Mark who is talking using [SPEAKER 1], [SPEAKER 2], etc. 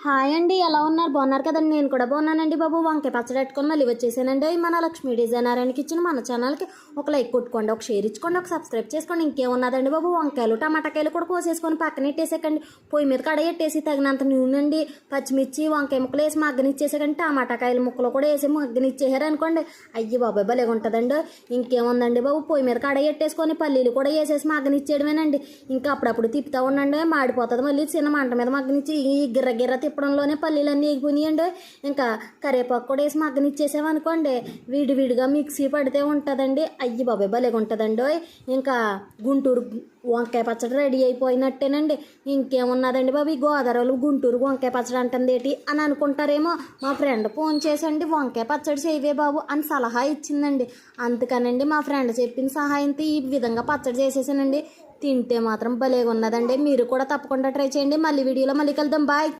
[SPEAKER 1] Hi అండి, ఎలా ఉన్నారు? బాగున్నారు కదండి. నేను కూడా బాగున్నానండి బాబు. వంకాయ పచ్చడి పెట్టుకొని మళ్ళీ వచ్చేసానండి. మన లక్ష్మీ డిజైనర్ అని ఇచ్చిన మన ఛానల్కి ఒక లైక్ కొట్టుకోండి, ఒక షేర్ ఇచ్చుకోండి, ఒక సబ్స్క్రైబ్ చేసుకోండి. ఇంకేమున్నదండి బాబు, వంకాయలు టమాటాకాయలు కూడా కోసేసుకొని పక్కన ఇట్టేసేకండి. పొయ్యి మీద కడగెట్టేసి తగినంత నూనె అండి, పచ్చిమిర్చి వంకాయ ముక్కలు వేసి మగ్గనిచ్చేసేకండి. టమాటాకాయల ముక్కలు కూడా వేసి మగ్గనిచ్చేసారు అనుకోండి, అయ్యి బాబాయ్ భలే ఉంటుందండి. ఇంకేముందండి బాబు, పొయ్యి మీద కడగెట్టేసుకొని పల్లీలు కూడా వేసేసి మగ్గనిచ్చేయడమేనండి. ఇంకా అప్పుడప్పుడు తిప్పుతూ ఉండండి, మాడిపోతుంది. మళ్ళీ చిన్న మంట మీద మగ్గనిచ్చి ఈ గిర్ర తిప్పడంలోనే పల్లీలన్నీ ఎగిపోయినాయండి. ఇంకా కరివేపాకు కూడా వేసి మగ్గనిచ్చేసామనుకోండి, విడివిడిగా మిక్సీ పడితే ఉంటుందండి. అయ్యి బాబాయ్ భలేగా ఉంటుందండి. ఇంకా గుంటూరు వంకాయ పచ్చడి రెడీ అయిపోయినట్టేనండి. ఇంకేమున్నదండి బాబు, ఈ గోదావరిలో గుంటూరు వంకాయ పచ్చడి అంటుంది ఏంటి అని అనుకుంటారేమో. మా ఫ్రెండ్ ఫోన్ చేసండి వంకాయ పచ్చడి చేయవే బాబు అని సలహా ఇచ్చిందండి. అందుకనండి మా ఫ్రెండ్ చెప్పిన సహాయంతో ఈ విధంగా పచ్చడి చేసేసానండి. తింటే మాత్రం భలేగా ఉన్నదండి. మీరు కూడా తప్పకుండా ట్రై చేయండి. మళ్ళీ వీడియోలో మళ్ళీ కలుద్దాం. బాయ్.